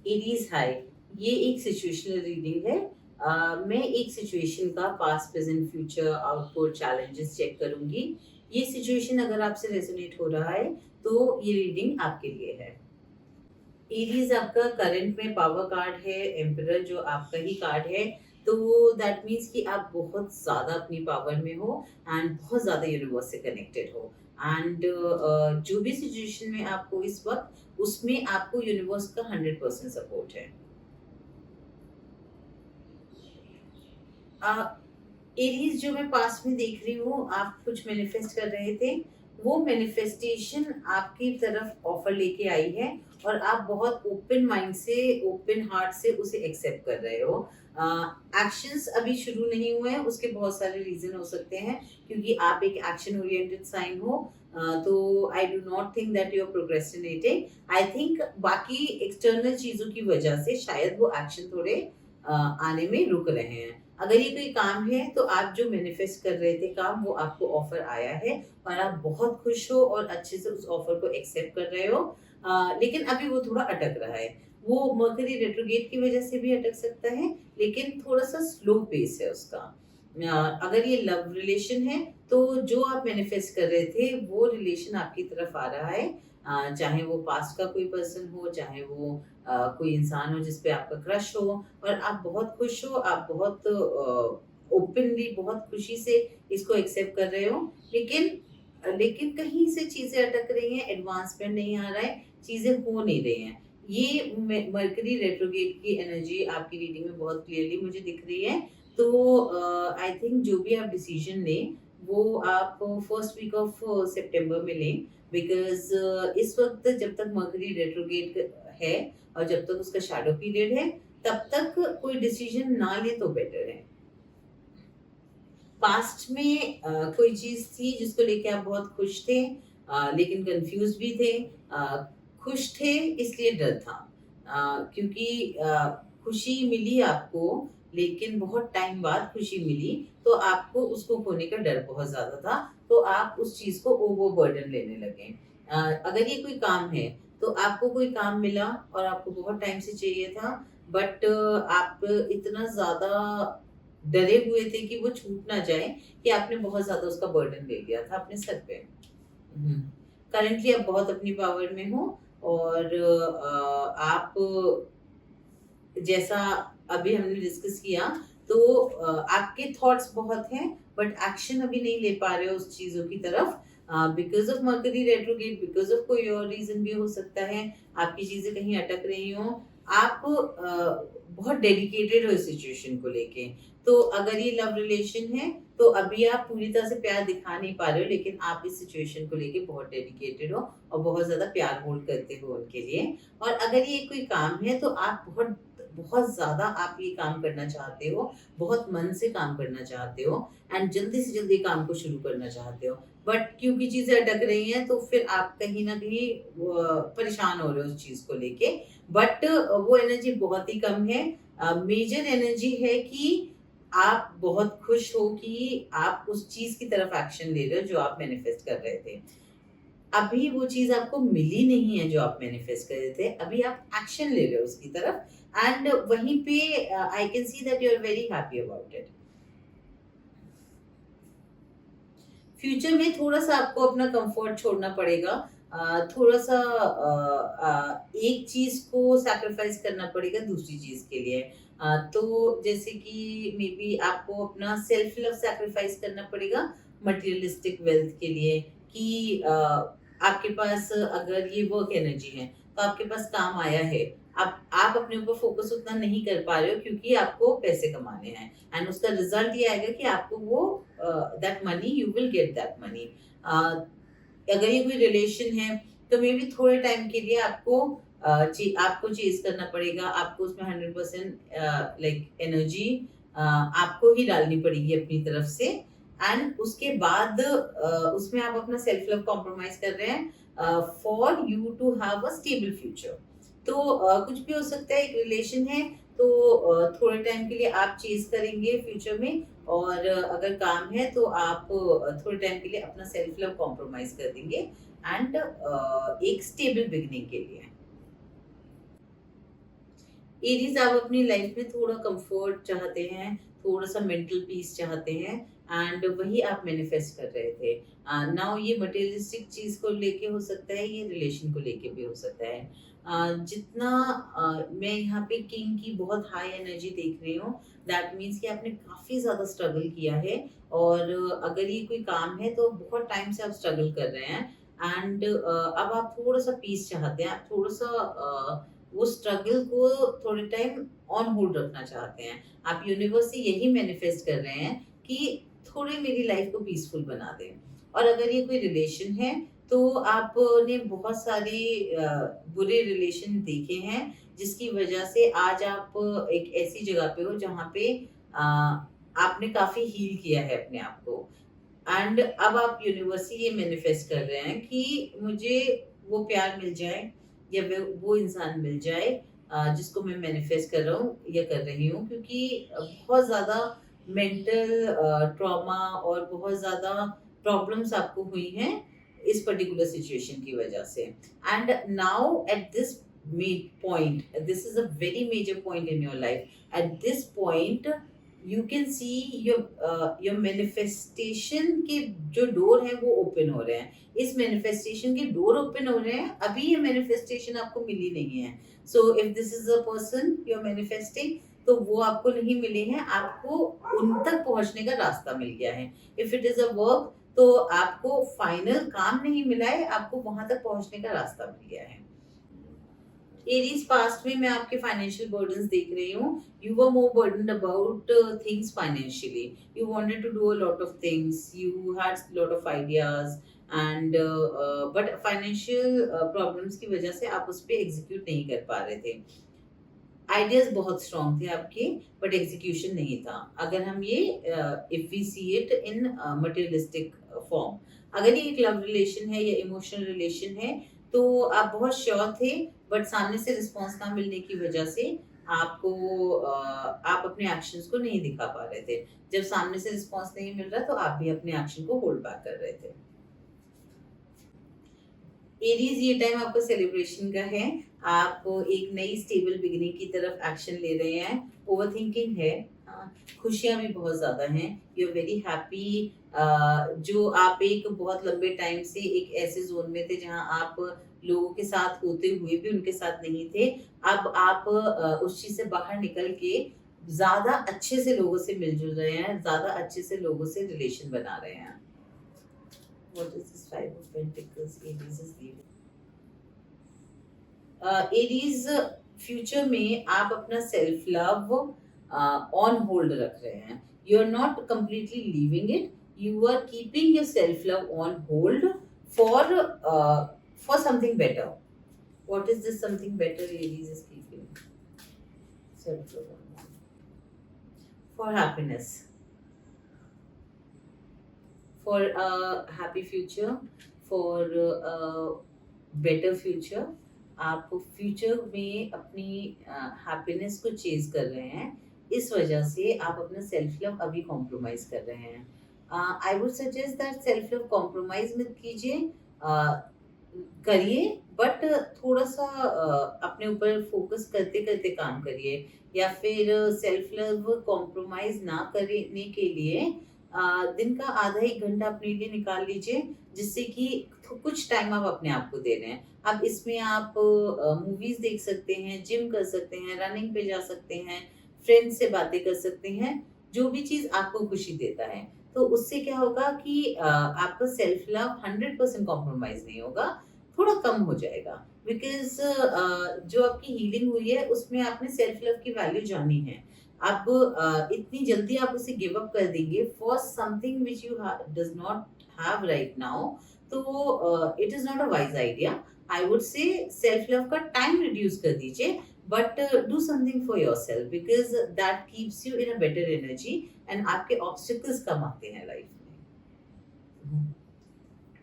Aries high, ये एक situational reading है। मैं एक सिचुएशन का past present future output challenges check करूंगी। ये सिचुएशन अगर आपसे रेजोनेट हो रहा है तो ये रीडिंग आपके लिए है। एरीज आपका करंट में पावर कार्ड है, एम्परर जो आपका ही कार्ड है। तो दैट मीन्स कि आप बहुत ज़्यादा अपनी पावर में हो एंड बहुत ज़्यादा यूनिवर्स से कनेक्टेड हो। एंड जो भी सिचुएशन में आपको इस वक्त, उसमें आपको यूनिवर्स का 100% सपोर्ट है। एरीज जो मैं पास्ट में देख रही हूँ, आप कुछ मैनिफेस्ट कर रहे थे, वो मैनिफेस्टेशन आपकी तरफ ऑफर लेके आई है और आप बहुत ओपन माइंड से, ओपन हार्ट से उसे एक्सेप्ट कर रहे हो। एक्शंस अभी शुरू नहीं हुए हैं, उसके बहुत सारे रीजन हो सकते हैं, क्योंकि आप एक एक्शन ओरिएंटेड साइन हो। तो I do not think that you are procrastinating. I think बाकी एक्सटर्नल चीजों की वजह से शायद वो एक्शन थोड़े आने में रुक रहे हैं। अगर ये कोई काम है तो आप जो मैनिफेस्ट कर रहे थे काम, वो आपको ऑफर आया है और आप बहुत खुश हो और अच्छे से उस ऑफर को एक्सेप्ट कर रहे हो। लेकिन अभी वो थोड़ा अटक रहा है। वो मर्करी रेट्रोगेट की वजह से भी अटक सकता है, लेकिन थोड़ा सा स्लो पेस है उसका। अगर ये लव रिलेशन है तो जो आप मैनिफेस्ट कर रहे थे वो रिलेशन आपकी तरफ आ रहा है। चाहे वो पास्ट का कोई पर्सन हो, चाहे वो कोई इंसान हो जिस पे आपका क्रश हो, और आप बहुत खुश हो, आप बहुत ओपनली, बहुत खुशी से इसको एक्सेप्ट कर रहे हो। लेकिन कहीं से चीजें अटक रही हैं, एडवांसमेंट नहीं आ रहा है, चीजें हो नहीं रही हैं। ये मरकरी रेट्रोगेट की एनर्जी आपकी रीडिंग में बहुत क्लियरली मुझे दिख रही है। तो आई थिंक जो भी आप डिसीजन लें वो आप फर्स्ट वीक ऑफ सितंबर में लें। बिकॉज इस वक्त जब तक मरकरी रेट्रोगेट है और जब तक उसका शैडो पीरियड है, तब तक कोई डिसीजन ना ले तो बेटर है। पास्ट में कोई चीज थी जिसको लेके आप बहुत खुश थे, लेकिन कंफ्यूज भी थे। खुश थे इसलिए डर था, क्योंकि खुशी मिली आपको, लेकिन बहुत टाइम बाद खुशी मिली, तो आपको उसको खोने का डर बहुत ज्यादा था। तो आप उस चीज को ओवर बर्डन लेने लगे। अगर ये कोई काम है तो आपको कोई काम मिला और आपको बहुत टाइम से चाहिए था, बट आप इतना ज्यादा डरे हुए थे कि वो छूट ना जाए, कि आपने बहुत ज्यादा उसका बर्डन ले लिया था अपने सर पे। करंटली आप बहुत अपनी पावर में हो, और आप जैसा अभी हमने डिस्कस किया, तो आपके थॉट्स बहुत हैं, बट एक्शन अभी नहीं ले पा रहे हो उस चीजों की तरफ, because of mercury retrograde, because of कोई और रीजन भी हो सकता है, आपकी चीजें कहीं अटक रही हो। आप बहुत डेडिकेटेड हो इस सिचुएशन को लेके। तो अगर ये लव रिलेशन है तो अभी आप पूरी तरह से प्यार दिखा नहीं पा रहे हो, लेकिन आप इस सिचुएशन को लेके बहुत डेडिकेटेड हो और बहुत ज्यादा प्यार होल्ड करते हो उनके लिए। और अगर ये कोई काम है तो आप बहुत बहुत ज्यादा आप ये काम करना चाहते हो, बहुत मन से काम करना चाहते हो, एंड जल्दी से जल्दी काम को शुरू करना चाहते हो। बट क्योंकि चीजें अटक रही हैं तो फिर आप कहीं ना कहीं परेशान हो रहे हो उस चीज को लेके। बट वो एनर्जी बहुत ही कम है। मेजर एनर्जी है कि आप बहुत खुश हो कि आप उस चीज की तरफ एक्शन ले रहे हो जो आप मैनिफेस्ट कर रहे थे। अभी वो चीज आपको मिली नहीं है जो आप मैनिफेस्ट कर रहे थे, अभी आप एक्शन ले रहे हो उसकी तरफ, एंड वहीं पे I can see that you are very happy about it. Future में थोड़ा सा आपको अपना कंफर्ट छोड़ना पड़ेगा, थोड़ा सा एक चीज को सैक्रिफाइस करना पड़ेगा दूसरी चीज के लिए। तो जैसे कि मे बी आपको अपना सेल्फ लव सैक्रिफाइस करना पड़ेगा मटेरियलिस्टिक वेल्थ के लिए, कि आपके पास अगर ये वर्क एनर्जी है तो आपके पास काम आया है, आप अपने ऊपर फोकस उतना नहीं कर पा रहे हो क्योंकि आपको पैसे कमाने हैं, एंड उसका रिजल्ट ये आएगा कि आपको वो that money, you will get that money. अगर ये कोई रिलेशन है तो मे बी थोड़े टाइम के लिए आपको चेज करना पड़ेगा, आपको उसमें 100% लाइक एनर्जी आपको ही डालनी पड़ेगी अपनी तरफ से। एंड उसके बाद उसमें आप अपना सेल्फ लव कॉम्प्रोमाइज कर रहे हैं for you to have a stable future. तो कुछ भी हो सकता है, एक रिलेशन है तो थोड़े टाइम के लिए आप चेज करेंगे फ्यूचर में, और अगर काम है तो आप थोड़े टाइम के लिए अपना सेल्फ लव कॉम्प्रोमाइज कर देंगे, एंड एक स्टेबल बिगनिंग के लिए। एरीज आप अपनी लाइफ में थोड़ा कंफर्ट चाहते हैं, थोड़ा-सा मेंटल पीस चाहते हैं एंड वही आप मैनिफेस्ट कर रहे थे। नाउ ये मटेरियलिस्टिक चीज़ को लेके हो सकता है, ये रिलेशन को लेके भी हो सकता है। जितना मैं यहाँ पे किंग की बहुत हाई एनर्जी देख रही हूँ, दैट मीन्स कि आपने काफ़ी ज़्यादा स्ट्रगल किया है और अगर ये कोई काम है तो बहुत टाइम से आप स्ट्रगल कर रहे हैं एंड अब आप थोड़ा-सा पीस चाहते हैं, आप थोड़ा-सा वो स्ट्रगल को थोड़े टाइम ऑन होल्ड रखना चाहते हैं। आप यूनिवर्स से यही मैनिफेस्ट कर रहे हैं कि थोड़े मेरी लाइफ को पीसफुल बना दें। और अगर ये कोई रिलेशन है तो आपने बहुत सारे बुरे रिलेशन देखे हैं जिसकी वजह से आज आप एक ऐसी जगह पे हो जहाँ पे आपने काफ़ी हील किया है अपने आप को। एंड अब आप यूनिवर्स से ये मैनिफेस्ट कर रहे हैं कि मुझे वो प्यार मिल जाए या वो इंसान मिल जाए जिसको मैं मैनिफेस्ट कर रहा हूँ या कर रही हूँ क्योंकि बहुत ज़्यादा मेंटल ट्रॉमा और बहुत ज़्यादा प्रॉब्लम्स आपको हुई हैं इस पर्टिकुलर सिचुएशन की वजह से and now at this point this is a very major point in your life at this point you can see your manifestation के जो डोर है वो ओपन हो रहे हैं। इस मैनिफेस्टेशन के डोर ओपन हो रहे हैं, अभी ये मैनिफेस्टेशन आपको मिली नहीं है। So if this is a person you are manifesting तो वो आपको नहीं मिले हैं, आपको उन तक पहुंचने का रास्ता मिल गया है। If it is a work तो आपको फाइनल काम नहीं मिला है, आपको वहां तक पहुंचने का रास्ता मिल गया है। एरीज पास्ट में मैं आपके फाइनेंशियल बर्डन्स देख रही हूँ। You were more burdened about things financially. You wanted to do a lot of things, you had lot of ideas and but financial problems की वजह से आप उस पर एग्जीक्यूट नहीं कर पा रहे थे। आइडियाज बहुत स्ट्रॉन्ग थे आपके बट एग्जीक्यूशन नहीं था। अगर हम ये if we see it in materialistic form, अगर ये एक लव रिलेशन है या इमोशनल रिलेशन है तो आप बहुत श्योर थे बट सामने से रिस्पॉन्स ना मिलने की वजह से आपको आप अपने एक्शंस को नहीं दिखा पा रहे थे। जब सामने से रिस्पॉन्स नहीं मिल रहा तो आप भी अपने एक्शन को होल्ड बैक कर रहे थे। एरीज ये टाइम आपका सेलिब्रेशन का है। आप एक नई स्टेबल बिगिनिंग की तरफ एक्शन ले रहे हैं। ओवरथिंकिंग है, खुशियाँ भी बहुत ज़्यादा हैं। You are very happy. जो आप एक बहुत लंबे टाइम से एक ऐसे ज़ोन में थे जहाँ आप लोगों के साथ होते हुए भी उनके साथ नहीं थे। अब आप उस चीज़ से बाहर निकल के ज़्यादा अच्छे से लोगों से मिल-जुल रहे हैं, ज़्यादा अच्छे से लोगों से रिलेशन बना रहे हैं। What is this Five of Pentacles? Aries is leaving. Aries future में आप अपना सेल्फ लव ऑन होल्ड रख रहे हैं। You are not completely leaving it, you are keeping your self love on hold for for something better. What is this something better Aries is keeping? Self love for happiness, for a happy future, for a better future. आप future में अपनी happiness को chase कर रहे हैं, इस वजह से आप अपना सेल्फ लव अभी कॉम्प्रोमाइज कर रहे हैं। I would suggest that self love compromise मत कीजिए, करिए बट थोड़ा सा अपने ऊपर फोकस करते करते काम करिए, या फिर सेल्फ लव कॉम्प्रोमाइज ना करने के लिए दिन का आधा एक घंटा अपने लिए निकाल लीजिए, जिससे कि कुछ टाइम आप अपने आप को दे रहे हैं। अब इसमें आप मूवीज देख सकते हैं, जिम कर सकते हैं, रनिंग पे जा सकते हैं, फ्रेंड्स से बातें कर सकते हैं, जो भी चीज़ आपको खुशी देता है। तो उससे क्या होगा कि आपका सेल्फ लव 100% कॉम्प्रोमाइज़ नहीं होगा, थोड़ा कम हो जाएगा। बिकॉज़ जो आपकी हीलिंग हुई है, उसमें आपने सेल्फ लव की वैल्यू जानी है। अब इतनी जल्दी आप उसे गिव अप कर देंगे for something which you does not have right now, तो it is not a wise idea. I would say self love का टाइम रिड्यूस कर दीजिए, but do something for yourself because that keeps you in a better energy and आपके obstacles कम आते हैं life में।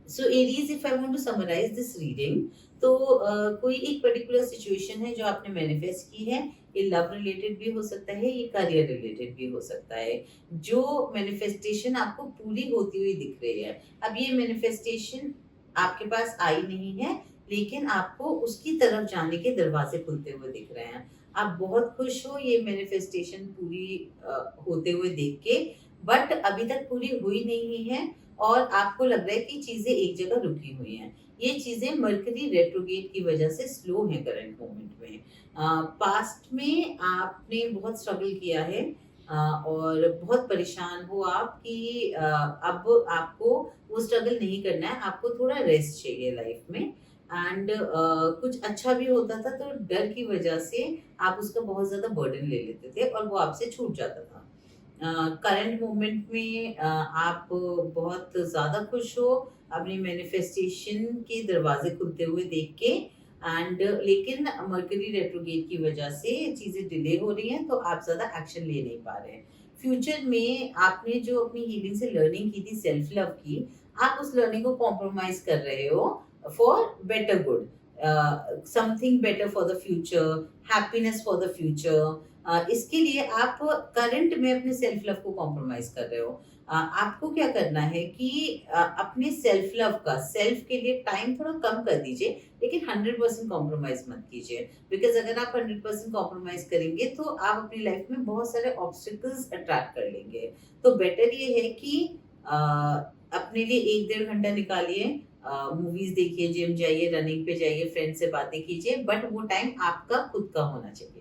So Aries, if I want to summarise this reading, तो कोई एक पर्टिकुलर सिचुएशन है जो आपने मैनिफेस्ट की है। ये लव रिलेटेड भी हो सकता है, ये करियर रिलेटेड भी हो सकता है। जो मैनिफेस्टेशन आपको पूरी होती हुई दिख रही है, अब ये मैनिफेस्टेशन आपके पास आई नहीं है, लेकिन आपको उसकी तरफ जाने के दरवाजे खुलते हुए दिख रहे हैं। आप बहुत खुश हो ये मैनिफेस्टेशन पूरी होते हुए देख के, बट अभी तक पूरी हुई नहीं है और आपको लग रहा है कि चीज़ें एक जगह रुकी हुई हैं। ये चीज़ें मर्करी रेट्रोग्रेड की वजह से स्लो हैं करंट मोमेंट में। पास्ट में आपने बहुत स्ट्रगल किया है और बहुत परेशान हो आप कि अब आपको वो स्ट्रगल नहीं करना है, आपको थोड़ा रेस्ट चाहिए लाइफ में एंड कुछ अच्छा भी होता था तो डर की वजह से आप उसका बहुत ज़्यादा बर्डन ले लेते थे और वो आपसे छूट जाता था। करंट मोमेंट में आप बहुत ज़्यादा खुश हो अपनी मैनिफेस्टेशन के दरवाजे खुलते हुए देख के एंड लेकिन मर्करी रेट्रोग्रेड की वजह से चीज़ें डिले हो रही हैं तो आप ज़्यादा एक्शन ले नहीं पा रहे हैं। फ्यूचर में आपने जो अपनी हीलिंग से लर्निंग की थी सेल्फ लव की, आप उस लर्निंग को कॉम्प्रोमाइज़ कर रहे हो for better good, something better for the future, happiness for the future. इसके लिए आप करंट में अपने सेल्फ लव को कॉम्प्रोमाइज़ कर रहे हो। आपको क्या करना है कि अपने सेल्फ लव का सेल्फ के लिए टाइम थोड़ा कम कर दीजिए, लेकिन 100% कॉम्प्रोमाइज़ मत कीजिए। बिकॉज़ अगर आप 100% कॉम्प्रोमाइज़ करेंगे, तो आप अपनी लाइफ़ में बहुत सारे ऑब्स्टेकल्स अट्रैक्ट कर लेंगे। तो बेटर ये है कि अ, अपने लिए 1 डेढ़ घंटा निकालिए, मूवीज़ देखिए, जिम जाइए, रनिंग पे जाइए, फ्रेंड से बातें कीजिए, बट वो टाइम आपका खुद का होना चाहिए।